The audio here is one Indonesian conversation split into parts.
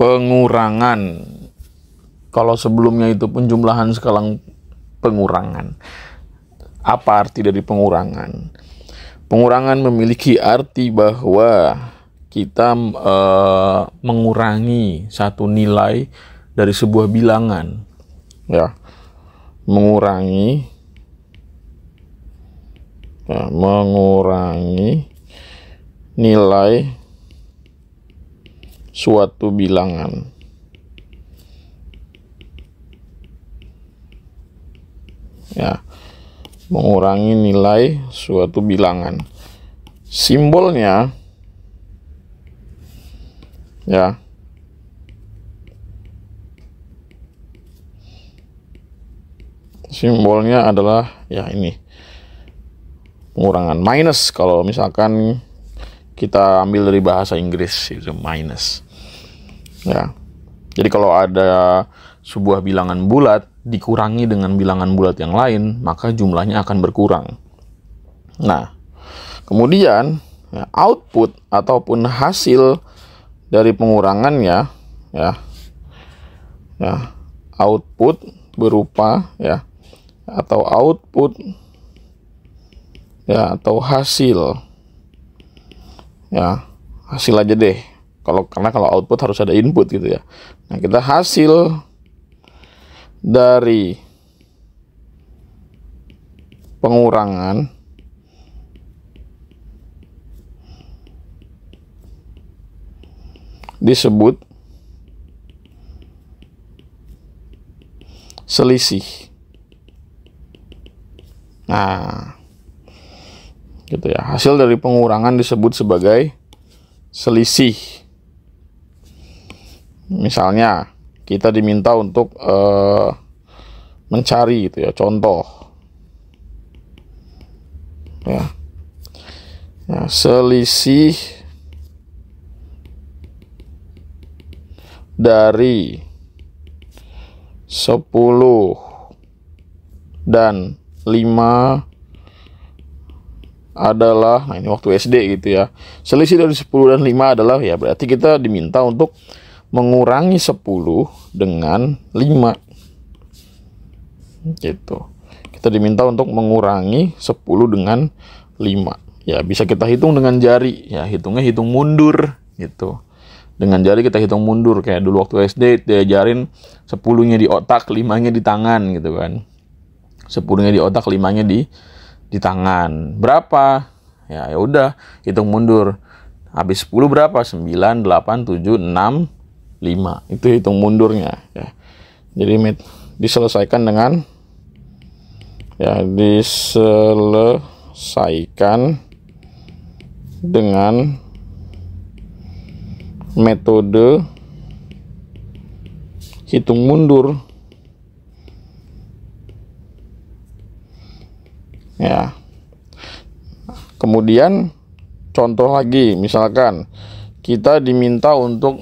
pengurangan. Kalau sebelumnya itu penjumlahan, sekarang pengurangan. Apa arti dari pengurangan? Pengurangan memiliki arti bahwa kita mengurangi satu nilai dari sebuah bilangan, ya, mengurangi nilai suatu bilangan. Ya, mengurangi nilai suatu bilangan. Simbolnya, ya, simbolnya adalah ya ini, pengurangan, minus. Kalau misalkan kita ambil dari bahasa Inggris itu minus, ya. Jadi kalau ada sebuah bilangan bulat dikurangi dengan bilangan bulat yang lain, maka jumlahnya akan berkurang. Nah, kemudian ya, output ataupun hasil dari pengurangannya, ya, output berupa ya, atau output ya, atau hasil, ya, hasil aja deh. Karena kalau output harus ada input gitu ya. Nah, kita hasil dari pengurangan disebut selisih. Nah, gitu ya. Hasil dari pengurangan disebut sebagai selisih. Misalnya kita diminta untuk mencari gitu ya, contoh ya, selisih dari 10 dan 5 adalah, nah ini waktu SD gitu ya, selisih dari 10 dan 5 adalah, ya berarti kita diminta untuk mengurangi 10 dengan 5 gitu. Kita diminta untuk mengurangi 10 dengan 5. Ya bisa kita hitung dengan jari, ya hitung mundur gitu. Dengan jari kita hitung mundur, kayak dulu waktu SD diajarin 10-nya di otak, 5-nya di tangan gitu kan. 10-nya di otak, 5-nya di tangan. Berapa? Ya udah, hitung mundur. Habis 10 berapa? 9, 8, 7, 6, 5. Itu hitung mundurnya ya. Jadi diselesaikan dengan metode hitung mundur. Ya. Kemudian contoh lagi, misalkan kita diminta untuk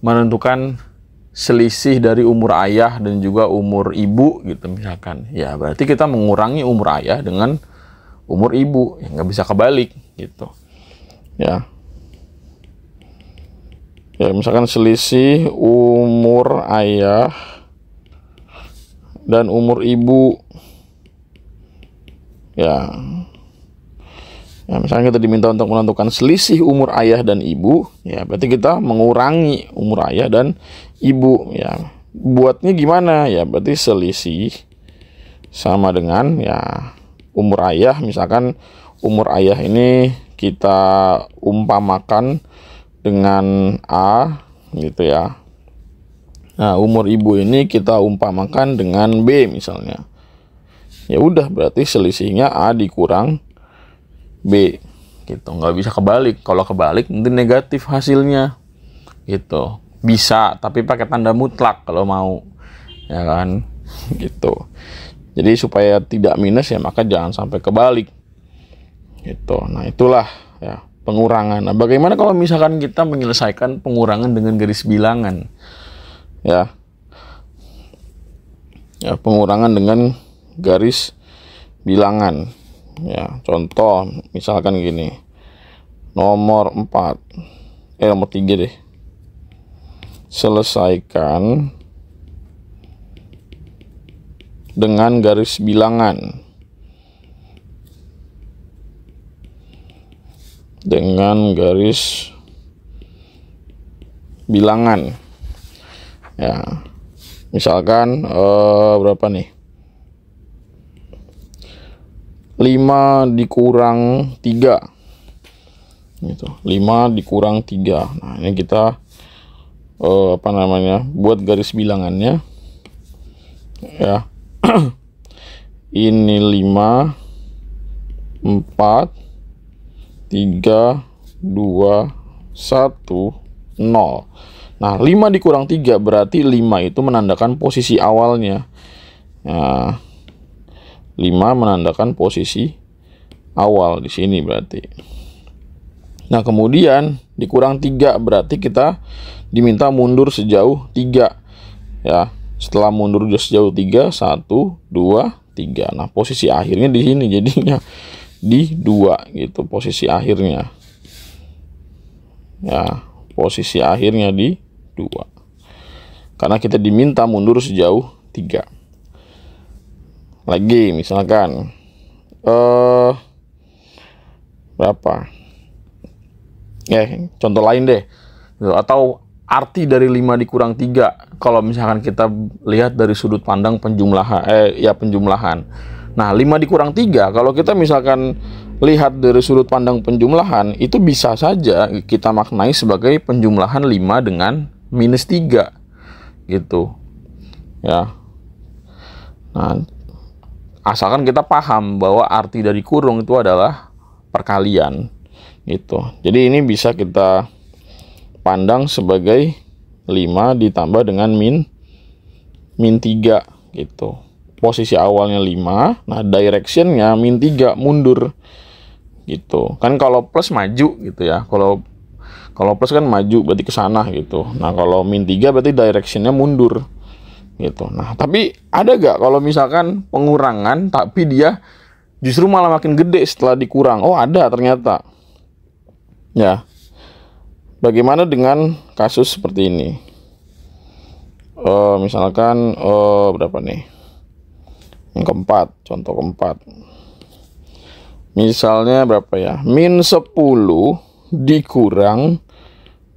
menentukan selisih dari umur ayah dan juga umur ibu gitu misalkan. Ya berarti kita mengurangi umur ayah dengan umur ibu, ya nggak bisa kebalik gitu. Ya. Ya misalkan selisih umur ayah dan umur ibu. Ya, misalnya kita diminta untuk menentukan selisih umur ayah dan ibu, ya berarti kita mengurangi umur ayah dan ibu. Ya, buatnya gimana? Ya berarti selisih sama dengan ya umur ayah. Misalkan umur ayah ini kita umpamakan dengan A gitu ya. Nah, umur ibu ini kita umpamakan dengan B misalnya. Ya udah, berarti selisihnya A dikurang B gitu. Nggak bisa kebalik. Kalau kebalik nanti negatif hasilnya gitu. Bisa, tapi pakai tanda mutlak kalau mau, ya kan gitu. Jadi supaya tidak minus ya maka jangan sampai kebalik gitu. Nah itulah ya pengurangan. Nah bagaimana kalau misalkan kita menyelesaikan pengurangan dengan garis bilangan? Ya pengurangan dengan garis bilangan. Ya, contoh misalkan gini. Nomor 3 deh. selesaikan dengan garis bilangan. Dengan garis bilangan. Ya. Misalkan berapa nih? 5 dikurang 3. Gitu. 5 dikurang 3. Nah, ini kita buat garis bilangannya. Ya. Ini 5 4 3 2 1 0. Nah, 5 dikurang 3 berarti 5 itu menandakan posisi awalnya. Nah, 5 menandakan posisi awal di sini berarti. Nah, kemudian dikurang 3 berarti kita diminta mundur sejauh 3. Ya, setelah mundur sejauh 3, 1 2 3. Nah, posisi akhirnya di sini jadinya di 2 gitu posisi akhirnya. Ya, posisi akhirnya di 2. Karena kita diminta mundur sejauh 3. Lagi misalkan berapa? Contoh lain deh. Atau arti dari 5 dikurang 3 kalau misalkan kita lihat dari sudut pandang penjumlahan. Nah, 5 dikurang 3 kalau kita misalkan lihat dari sudut pandang penjumlahan, itu bisa saja kita maknai sebagai penjumlahan 5 dengan minus 3 gitu. Ya. Nah, asalkan kita paham bahwa arti dari kurung itu adalah perkalian gitu. Jadi ini bisa kita pandang sebagai 5 ditambah dengan min 3 gitu. Posisi awalnya 5, nah directionnya min 3 mundur gitu. Kan kalau plus maju gitu ya. Kalau plus kan maju berarti ke sana gitu. Nah, kalau min 3 berarti directionnya mundur gitu. Nah, tapi ada gak kalau misalkan pengurangan tapi dia justru malah makin gede setelah dikurang? Oh, ada ternyata. Ya. Bagaimana dengan kasus seperti ini? Misalkan berapa nih? Yang keempat, contoh keempat. Misalnya berapa ya? Min 10 dikurang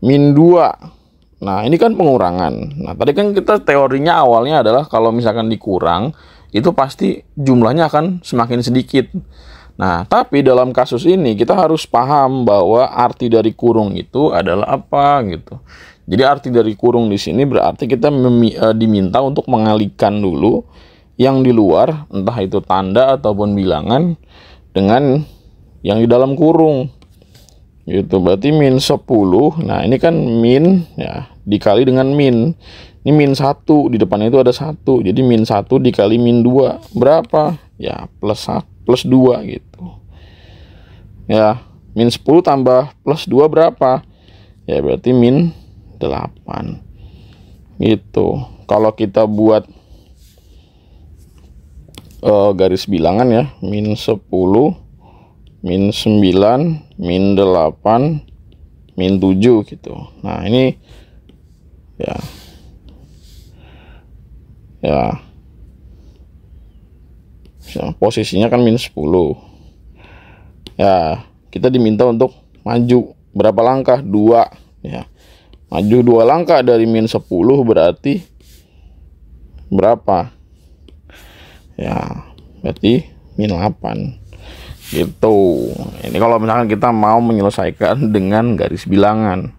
min 2. Nah, ini kan pengurangan. Nah, tadi kan kita teorinya awalnya adalah kalau misalkan dikurang, itu pasti jumlahnya akan semakin sedikit. Nah, tapi dalam kasus ini kita harus paham bahwa arti dari kurung itu adalah apa gitu. Jadi arti dari kurung di sini berarti kita diminta untuk mengalihkan dulu yang di luar, entah itu tanda ataupun bilangan, dengan yang di dalam kurung gitu. Berarti min 10. Nah, ini kan min ya dikali dengan min. Ini min 1, di depannya itu ada 1. Jadi min 1 dikali min 2 berapa? Ya plus 2 gitu. Ya, min 10 tambah plus 2 berapa? Ya berarti min 8 gitu. Kalau kita buat garis bilangan ya, min 10, min 9, min 8, min 7 gitu. Nah, ini ya posisinya kan min 10. Ya, kita diminta untuk maju berapa langkah? 2 ya. Maju 2 langkah dari min 10 berarti berapa? Ya, berarti min 8 gitu. Ini kalau misalkan kita mau menyelesaikan dengan garis bilangan.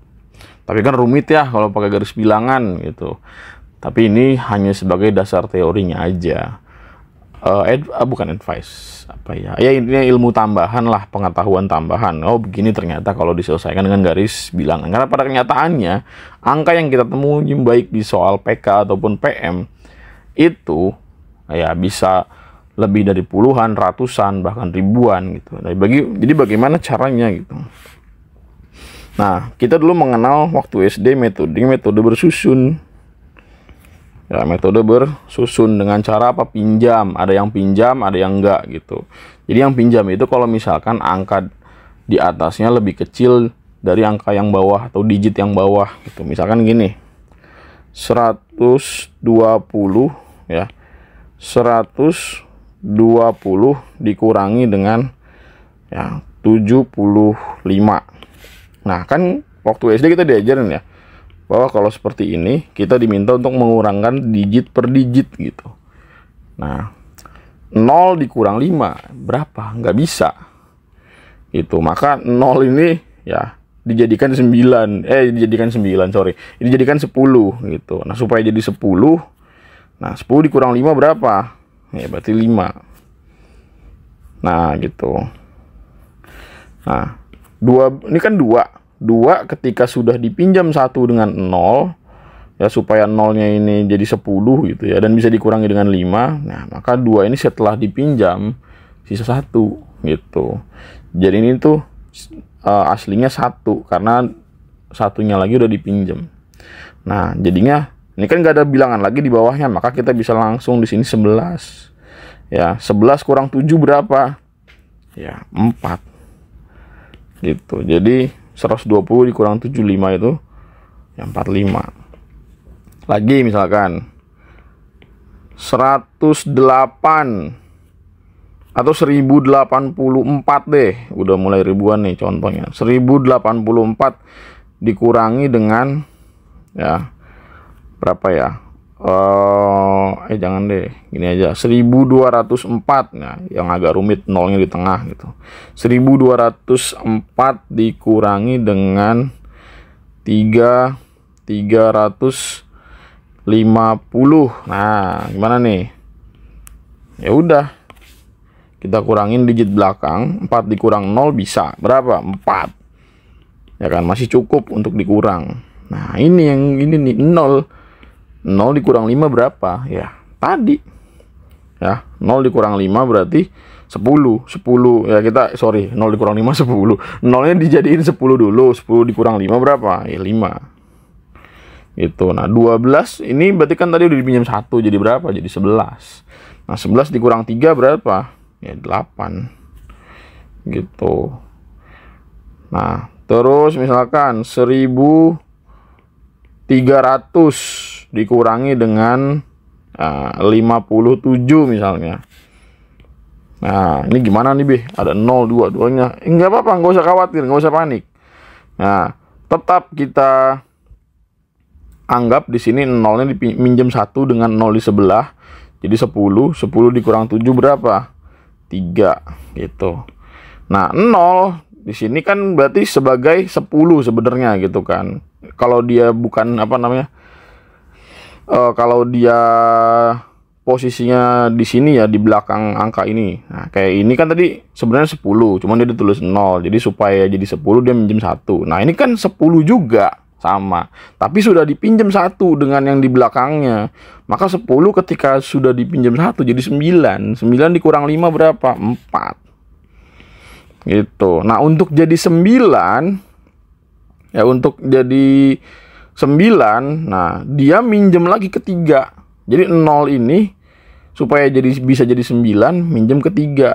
Tapi kan rumit ya kalau pakai garis bilangan gitu. Tapi ini hanya sebagai dasar teorinya aja. Bukan advice, apa ya? Ya intinya ilmu tambahan lah, pengetahuan tambahan. Oh, begini ternyata kalau diselesaikan dengan garis bilangan. Karena pada kenyataannya angka yang kita temui baik di soal PK ataupun PM itu ya bisa lebih dari puluhan, ratusan, bahkan ribuan gitu. Jadi bagaimana caranya gitu. Nah, kita dulu mengenal waktu SD metode bersusun. Ya, metode bersusun dengan cara apa? Pinjam. Ada yang pinjam, ada yang enggak gitu. Jadi yang pinjam itu kalau misalkan angka di atasnya lebih kecil dari angka yang bawah atau digit yang bawah gitu. Misalkan gini. 120 ya. 120 dikurangi dengan ya 75. Nah, kan waktu SD kita diajarin ya bahwa kalau seperti ini kita diminta untuk mengurangkan digit per digit gitu. Nah, 0 dikurang 5 berapa? Nggak bisa. Itu maka 0 ini ya dijadikan 9, dijadikan 10 gitu. Nah, supaya jadi 10, nah 10 dikurang 5 berapa? Ya berarti 5. Nah, gitu. Nah, ini kan 2 ketika sudah dipinjam 1 dengan 0 ya, supaya 0-nya ini jadi 10 gitu ya, dan bisa dikurangi dengan 5. Nah, maka 2 ini setelah dipinjam sisa 1 gitu. Jadi ini tuh aslinya 1 karena satunya lagi udah dipinjam. Nah, jadinya ini kan nggak ada bilangan lagi di bawahnya, maka kita bisa langsung di sini 11. Ya, 11 kurang 7 berapa? Ya, 4. Gitu. Jadi 120 dikurang 75 itu ya 45. Lagi misalkan 108 atau 1084 deh, udah mulai ribuan nih contohnya. 1084 dikurangi dengan ya berapa ya, jangan deh, gini aja, 1204. Nah, yang agak rumit nolnya di tengah gitu. 1204 dikurangi dengan 350. Nah, gimana nih? Ya udah, kita kurangin digit belakang. 4 dikurang 0 bisa berapa? 4. Ya kan, masih cukup untuk dikurang. Nah, ini yang ini nih 0. 0 dikurang 5 berapa? Ya, tadi. Ya, 0 dikurang 5 berarti 10. 10 ya, 0 dikurang 5 10. 0-nya dijadiin 10 dulu. 10 dikurang 5 berapa? Ya, 5. Gitu. Nah, 12 ini berarti kan tadi udah dipinjam 1, jadi berapa? Jadi 11. Nah, 11 dikurang 3 berapa? Ya, 8. Gitu. Nah, terus misalkan 1300 dikurangi dengan 57 misalnya. Nah, ini gimana nih, Be? Ada 0, 2, 2-nya. Enggak apa-apa, nggak usah khawatir, nggak usah panik. Nah, tetap kita anggap di sini 0-nya dipinjam 1 dengan 0 di sebelah. Jadi 10 dikurang 7 berapa? 3 gitu. Nah, 0 di sini kan berarti sebagai 10 sebenarnya gitu kan. Kalau dia bukan kalau dia posisinya di sini ya, di belakang angka ini. Nah, kayak ini kan tadi sebenarnya 10, cuman dia ditulis 0. Jadi supaya jadi 10 dia minjem 1. Nah, ini kan 10 juga sama, tapi sudah dipinjam 1 dengan yang di belakangnya. Maka 10 ketika sudah dipinjam 1 jadi 9. 9 dikurang 5 berapa? 4. Gitu. Nah, untuk jadi 9 ya, untuk jadi 9, nah dia minjem lagi ke 3. Jadi 0 ini supaya bisa jadi 9 minjem ke 3.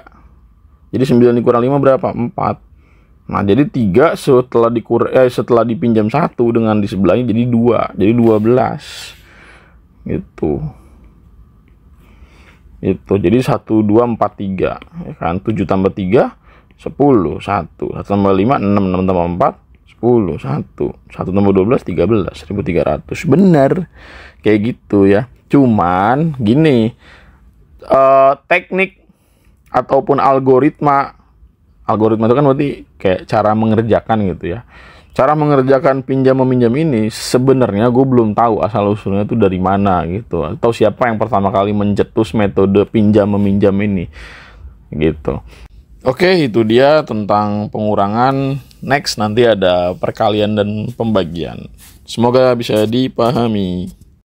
Jadi 9 dikurang 5 berapa? 4. Nah, jadi 3 setelah dipinjam 1 dengan di sebelahnya jadi 2. Jadi 12. Gitu. Itu jadi 1 2 4 3 ya kan. 7 tambah 3 10. 1 tambah 5 6 6 tambah 4 10. 1 tambah 12 13. 1300. Bener kayak gitu ya. Cuman gini, teknik ataupun algoritma itu kan berarti kayak cara mengerjakan gitu ya. Cara mengerjakan pinjam meminjam ini sebenarnya gue belum tahu asal usulnya itu dari mana gitu, atau siapa yang pertama kali mencetus metode pinjam meminjam ini gitu. Oke, itu dia tentang pengurangan. Next nanti ada perkalian dan pembagian. Semoga bisa dipahami.